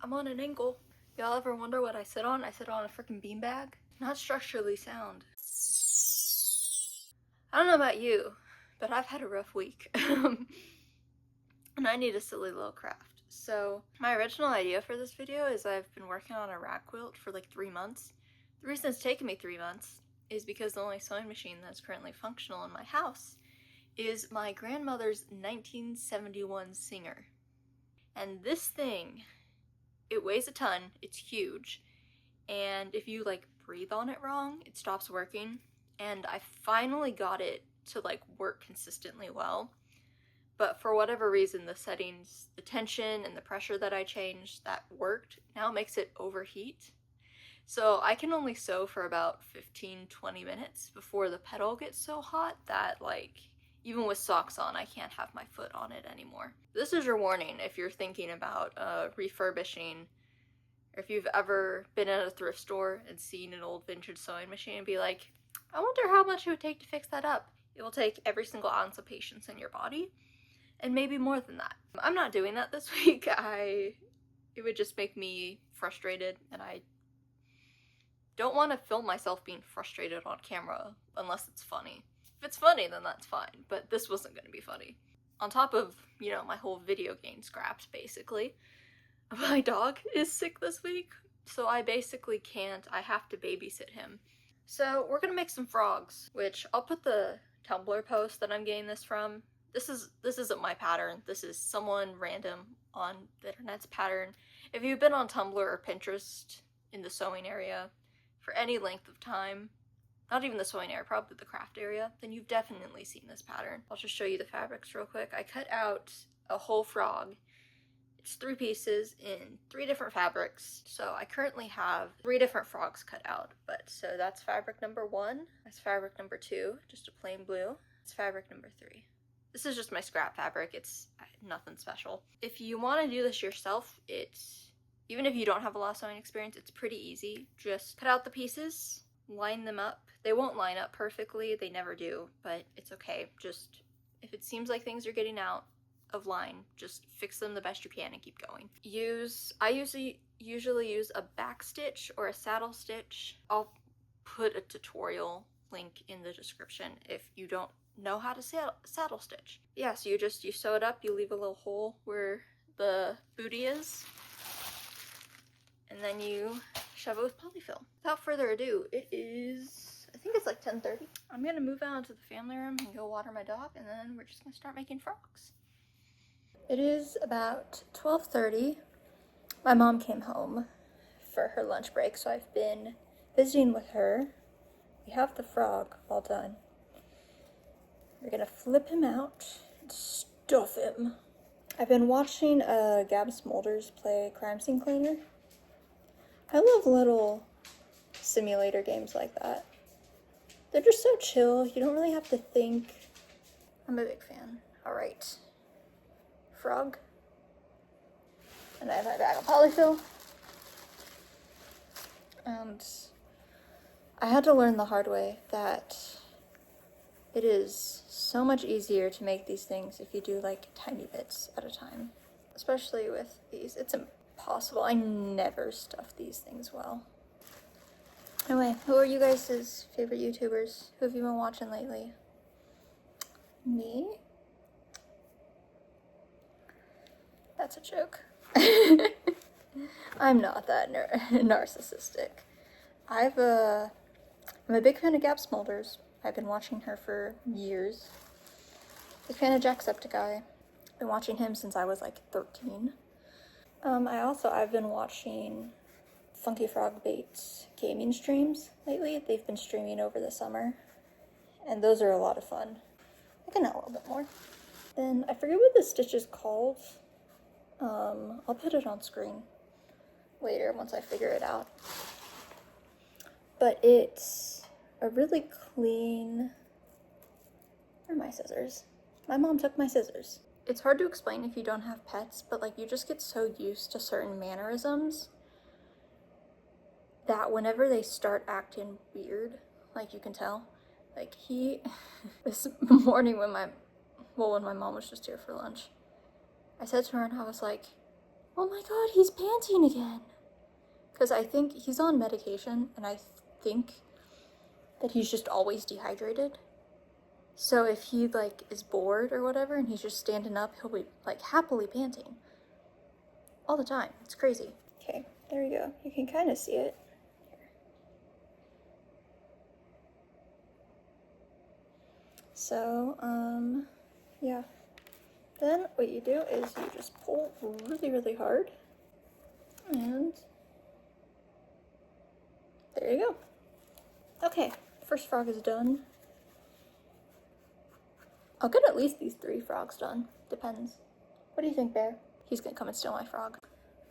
I'm on an angle. Y'all ever wonder what I sit on? I sit on a freaking beanbag. Not structurally sound. I don't know about you, but I've had a rough week. And I need a silly little craft. So my original idea for this video is I've been working on a rat quilt for like 3 months. The reason it's taken me 3 months is because the only sewing machine that's currently functional in my house is my grandmother's 1971 Singer. And this thing, it weighs a ton, it's huge, and if you like breathe on it wrong, it stops working. And I finally got it to like work consistently well. But for whatever reason, the settings, the tension and the pressure that I changed that worked now makes it overheat. So I can only sew for about 15-20 minutes before the pedal gets so hot that like, even with socks on, I can't have my foot on it anymore. This is your warning if you're thinking about refurbishing, or if you've ever been at a thrift store and seen an old vintage sewing machine and be like, I wonder how much it would take to fix that up. It will take every single ounce of patience in your body. And maybe more than that. I'm not doing that this week. It would just make me frustrated, and I don't want to film myself being frustrated on camera unless it's funny. If it's funny, then that's fine, but this wasn't going to be funny. On top of, you know, my whole video game scraps, basically. My dog is sick this week, so I basically can't. I have to babysit him. So we're gonna make some frogs, which I'll put the Tumblr post that I'm getting this from. This isn't my pattern. This is someone random on the internet's pattern. If you've been on Tumblr or Pinterest in the sewing area for any length of time, not even the sewing area, probably the craft area, then you've definitely seen this pattern. I'll just show you the fabrics real quick. I cut out a whole frog. It's 3 pieces in 3 different fabrics. So I currently have 3 different frogs cut out. But so that's fabric number 1. That's fabric number 2, just a plain blue. It's fabric number 3. This is just my scrap fabric. It's nothing special. If you want to do this yourself, even if you don't have a lot of sewing experience, it's pretty easy. Just cut out the pieces, line them up. They won't line up perfectly, they never do, but it's okay. Just, if it seems like things are getting out of line, just fix them the best you can and keep going. I usually use a back stitch or a saddle stitch. I'll put a tutorial link in the description if you don't know how to saddle stitch. Yeah, so you sew it up, you leave a little hole where the booty is, and then you shove it with polyfill. Without further ado, it is, I think it's like 10:30. I'm gonna move out into the family room and go water my dog, and then we're just gonna start making frogs. It is about 12:30. My mom came home for her lunch break, so I've been visiting with her. We have the frog all done. We're gonna flip him out and stuff him. I've been watching Gab Smulders play Crime Scene Cleaner. I love little simulator games like that. They're just so chill, you don't really have to think. I'm a big fan. Alright. Frog. And I have my bag of polyfill. And I had to learn the hard way that it is so much easier to make these things if you do like tiny bits at a time. Especially with these, it's impossible. I never stuff these things well. Anyway, who are you guys' favorite YouTubers? Who have you been watching lately? Me? That's a joke. I'm not that narcissistic. I'm a big fan of Gab Smulders. I've been watching her for years. Big fan of Jacksepticeye. Been watching him since I was like 13. I've been watching Funky Frog Bait's gaming streams lately. They've been streaming over the summer, and those are a lot of fun. I can know a little bit more. Then I forget what the stitch is called. I'll put it on screen later once I figure it out. But it's a really clean... Where are my scissors? My mom took my scissors. It's hard to explain if you don't have pets, but like you just get so used to certain mannerisms that whenever they start acting weird, like you can tell, like this morning when my mom was just here for lunch, I said to her and I was like, Oh my god, he's panting again. Because I think he's on medication, and I think that he's just always dehydrated. So if he, like, is bored or whatever, and he's just standing up, he'll be, like, happily panting. All the time. It's crazy. Okay, there we go. You can kind of see it. So, yeah. Then what you do is you just pull really, really hard. And there you go. Okay, first frog is done. I'll get at least these 3 frogs done. Depends. What do you think, Bear? He's gonna come and steal my frog.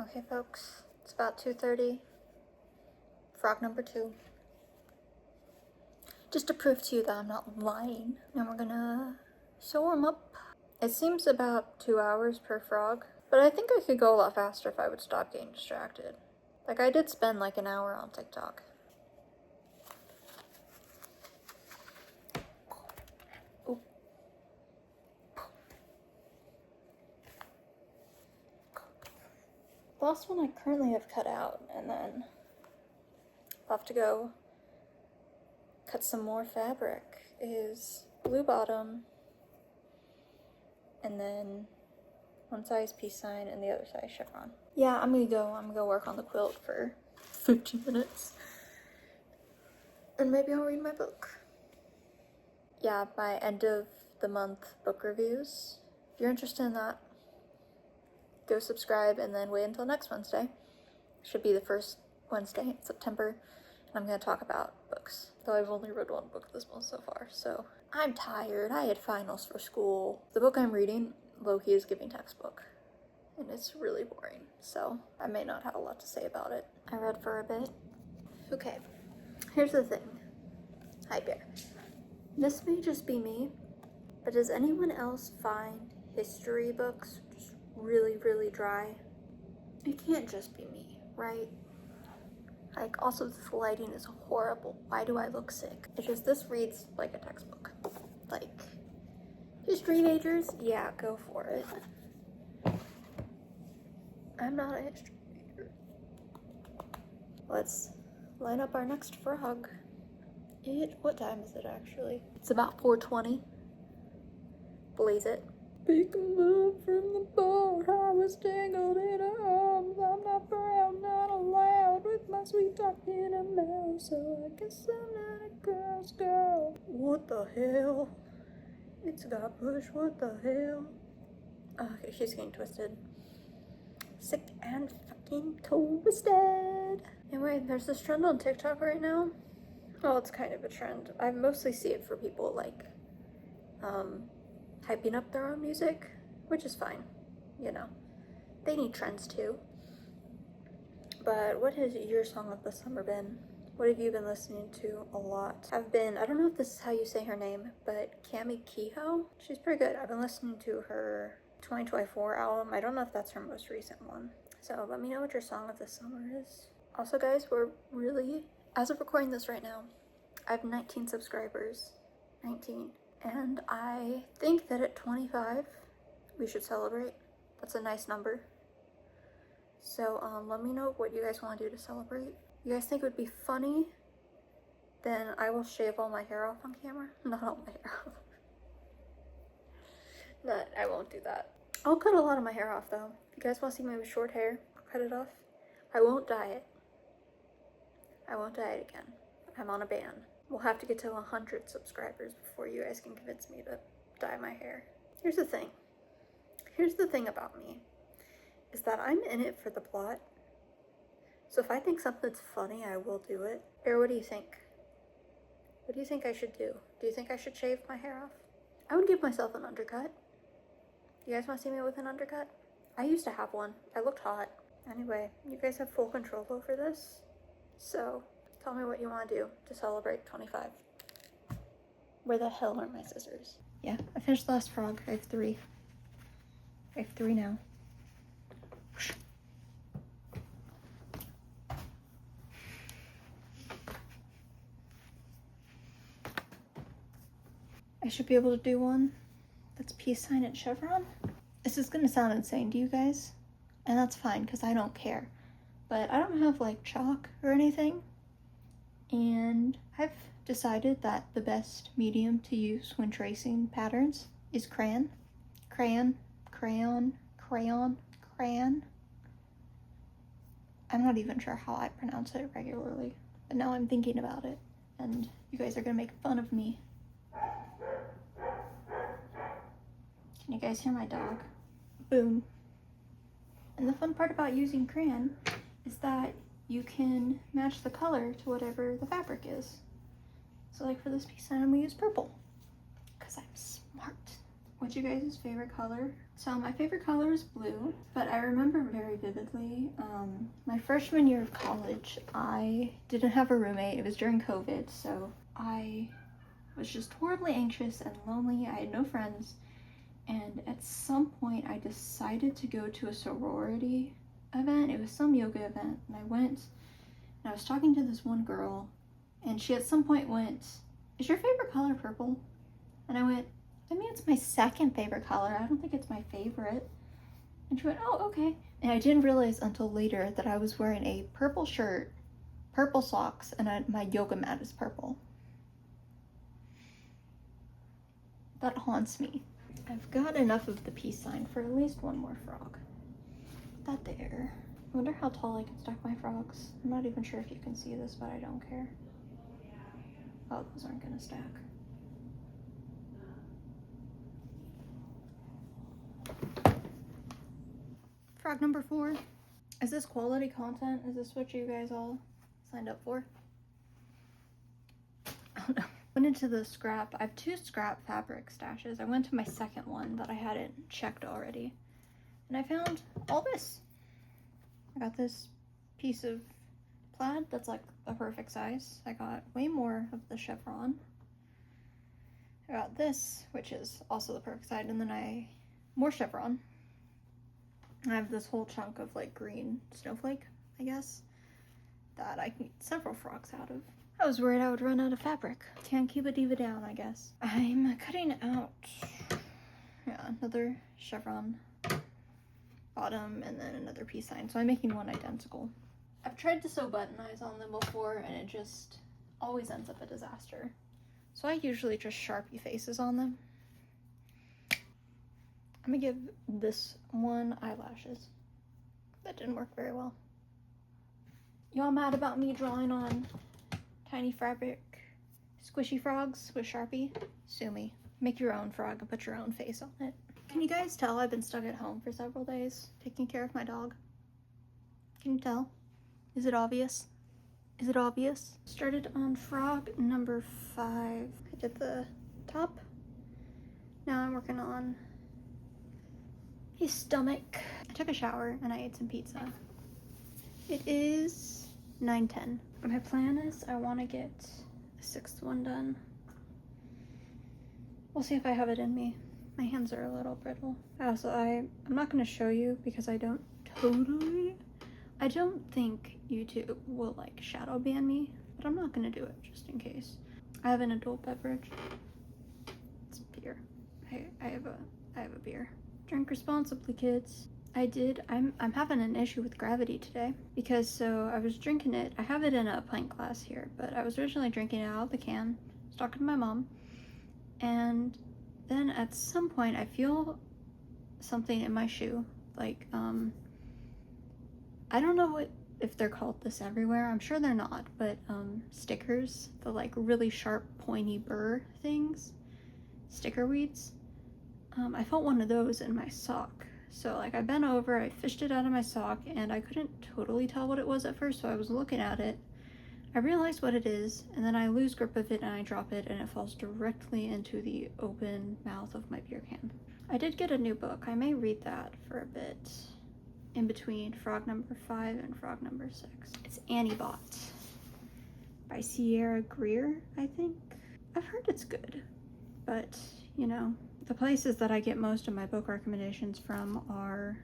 Okay, folks. It's about 2:30. Frog number 2. Just to prove to you that I'm not lying. Now we're gonna sew him up. It seems about 2 hours per frog, but I think I could go a lot faster if I would stop getting distracted. Like, I did spend like an hour on TikTok. Ooh. The last one I currently have cut out, and then I'll have to go cut some more fabric, is blue bottom, and then one size peace sign and the other size chevron. Yeah, I'm gonna go work on the quilt for 15 minutes. And maybe I'll read my book. Yeah, my end of the month book reviews. If you're interested in that, go subscribe and then wait until next Wednesday. Should be the first Wednesday in September. And I'm gonna talk about books. Though I've only read 1 book this month so far, so I'm tired. I had finals for school. The book I'm reading, low-key, is giving textbook. And it's really boring, so I may not have a lot to say about it. I read for a bit. Okay, here's the thing. Hi, Bear. This may just be me, but does anyone else find history books just really, really dry? It can't just be me, right? Like, also the lighting is horrible. Why do I look sick? It's just, this reads like a textbook. Like, history majors? Yeah, go for it. I'm not a history major. Let's line up our next frog. What time is it actually? It's about 4:20. Blaze it. Pick 'em up from the boat, I was tangled in her arms. I'm not proud, not allowed, with my sweet talking a mouth. So I guess I'm not a girl's girl. What the hell? It's got push, what the hell? Okay, she's getting twisted. Sick and fucking twisted. Anyway, there's this trend on TikTok right now. Well, it's kind of a trend. I mostly see it for people like, hyping up their own music, which is fine, you know. They need trends too. But what has your song of the summer been? What have you been listening to a lot? I don't know if this is how you say her name, but Cami Kehoe? She's pretty good. I've been listening to her 2024 album. I don't know if that's her most recent one. So let me know what your song of the summer is. Also, guys, we're really, as of recording this right now, I have 19 subscribers. 19. And I think that at 25, we should celebrate. That's a nice number. So let me know what you guys want to do to celebrate. You guys think it would be funny? Then I will shave all my hair off on camera. Not all my hair off. I won't do that. I'll cut a lot of my hair off though. If you guys want to see me with short hair, I'll cut it off. I won't dye it. I won't dye it again. I'm on a ban. We'll have to get to 100 subscribers before you guys can convince me to dye my hair. Here's the thing. Here's the thing about me, is that I'm in it for the plot. So if I think something's funny, I will do it. Or what do you think? What do you think I should do? Do you think I should shave my hair off? I would give myself an undercut. You guys want to see me with an undercut? I used to have one. I looked hot. Anyway, you guys have full control over this. So tell me what you want to do to celebrate 25. Where the hell are my scissors? Yeah, I finished the last frog. I have 3. I have 3 now. I should be able to do one that's peace sign and chevron. This is gonna sound insane to you guys, and that's fine because I don't care. But I don't have like chalk or anything, and I've decided that the best medium to use when tracing patterns is crayon. Crayon. I'm not even sure how I pronounce it regularly, but now I'm thinking about it, and you guys are gonna make fun of me. Can you guys hear my dog? Boom. And the fun part about using crayon is that you can match the color to whatever the fabric is. So like for this piece I'm gonna use purple, because I'm smart. What's your guys' favorite color? So my favorite color is blue, but I remember very vividly, my freshman year of college, I didn't have a roommate. It was during COVID, so I was just horribly anxious and lonely. I had no friends, and at some point I decided to go to a sorority event. It was some yoga event, and I went, and I was talking to this one girl, and she at some point went, "Is your favorite color purple?" And I went, "I mean, it's my second favorite color. I don't think it's my favorite." And she went, "Oh, okay." And I didn't realize until later that I was wearing a purple shirt, purple socks, and my yoga mat is purple. That haunts me. I've got enough of the peace sign for at least one more frog. That there. I wonder how tall I can stack my frogs. I'm not even sure if you can see this, but I don't care. Oh, those aren't gonna stack. Frog number 4. Is this quality content? Is this what you guys all signed up for? Oh no. Went into the scrap. I have 2 scrap fabric stashes. I went to my second one that I hadn't checked already, and I found all this. I got this piece of plaid that's like a perfect size. I got way more of the chevron. I got this, which is also the perfect size, and then more chevron. I have this whole chunk of like green snowflake, I guess, that I can get several frogs out of. I was worried I would run out of fabric. Can't keep a diva down, I guess. I'm cutting out, another chevron bottom and then another peace sign. So I'm making one identical. I've tried to sew button eyes on them before, and it just always ends up a disaster. So I usually just Sharpie faces on them. I'm gonna give this one eyelashes. That didn't work very well. Y'all mad about me drawing on tiny fabric squishy frogs with Sharpie? Sue me. Make your own frog and put your own face on it. Can you guys tell I've been stuck at home for several days taking care of my dog? Can you tell? Is it obvious? Is it obvious? Started on frog number 5. I did the top. Now I'm working on his stomach. I took a shower and I ate some pizza. It is 9:10. My plan is I want to get the 6th one done. We'll see if I have it in me. My hands are a little brittle. Also, I'm not going to show you because I don't think YouTube will like shadow ban me, but I'm not going to do it just in case. I have an adult beverage. It's beer. I have a beer. Drink responsibly, kids. I'm having an issue with gravity today because so I was drinking it. I have it in a pint glass here, but I was originally drinking it out of the can. I was talking to my mom, and then at some point I feel something in my shoe. Like, I don't know if they're called this everywhere. I'm sure they're not, but stickers, the like really sharp pointy burr things, sticker weeds. I felt one of those in my sock. So like I bent over, I fished it out of my sock, and I couldn't totally tell what it was at first, so I was looking at it. I realized what it is, and then I lose grip of it and I drop it, and it falls directly into the open mouth of my beer can. I did get a new book. I may read that for a bit in between frog number 5 and frog number 6. It's Annie Bot by Sierra Greer, I think. I've heard it's good, but you know, the places that I get most of my book recommendations from are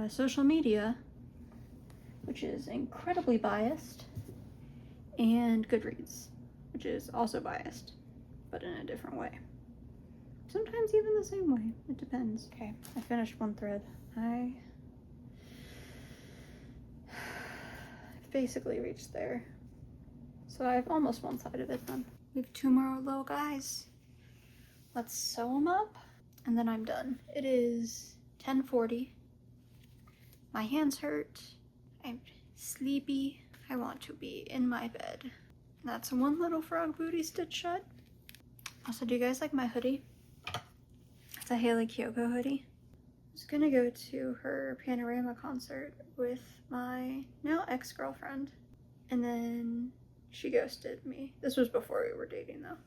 social media, which is incredibly biased, and Goodreads, which is also biased, but in a different way. Sometimes even the same way. It depends. Okay, I finished one thread. I basically reached there. So I have almost one side of it done. We have 2 more little guys. Let's sew them up, and then I'm done. It is 10:40. My hands hurt. I'm sleepy. I want to be in my bed. That's one little frog booty stitched shut. Also, do you guys like my hoodie? It's a Haley Kiyoko hoodie. I was gonna go to her Panorama concert with my now ex-girlfriend, and then she ghosted me. This was before we were dating though.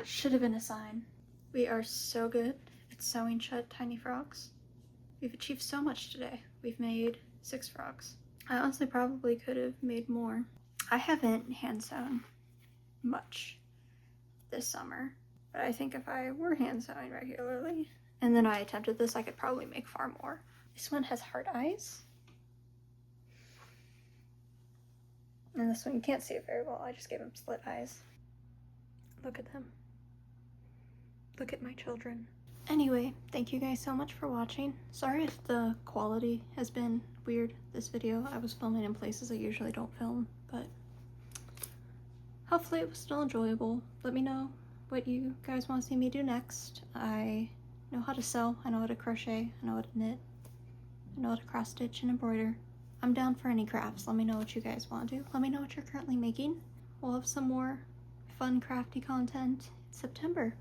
Should have been a sign. We are so good at sewing shut tiny frogs. We've achieved so much today. We've made 6 frogs. I honestly probably could have made more. I haven't hand sewn much this summer, but I think if I were hand sewing regularly and then I attempted this, I could probably make far more. This one has heart eyes. And this one, you can't see it very well. I just gave him split eyes. Look at them. Look at my children. Anyway, thank you guys so much for watching. Sorry if the quality has been weird this video. I was filming in places I usually don't film, but hopefully it was still enjoyable. Let me know what you guys want to see me do next. I know how to sew, I know how to crochet, I know how to knit, I know how to cross stitch and embroider. I'm down for any crafts. Let me know what you guys want to do. Let me know what you're currently making. We'll have some more fun crafty content in September.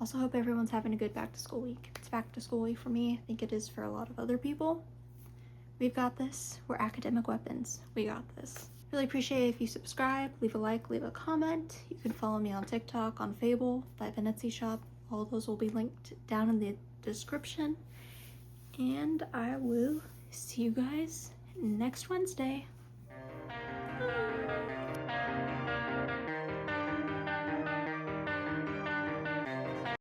Also hope everyone's having a good back to school week. It's back to school week for me. I think it is for a lot of other people. We've got this. We're academic weapons. We got this. Really appreciate it if you subscribe, leave a like, leave a comment. You can follow me on TikTok, on Fable, I have an Etsy shop. All those will be linked down in the description. And I will see you guys next Wednesday. Bye.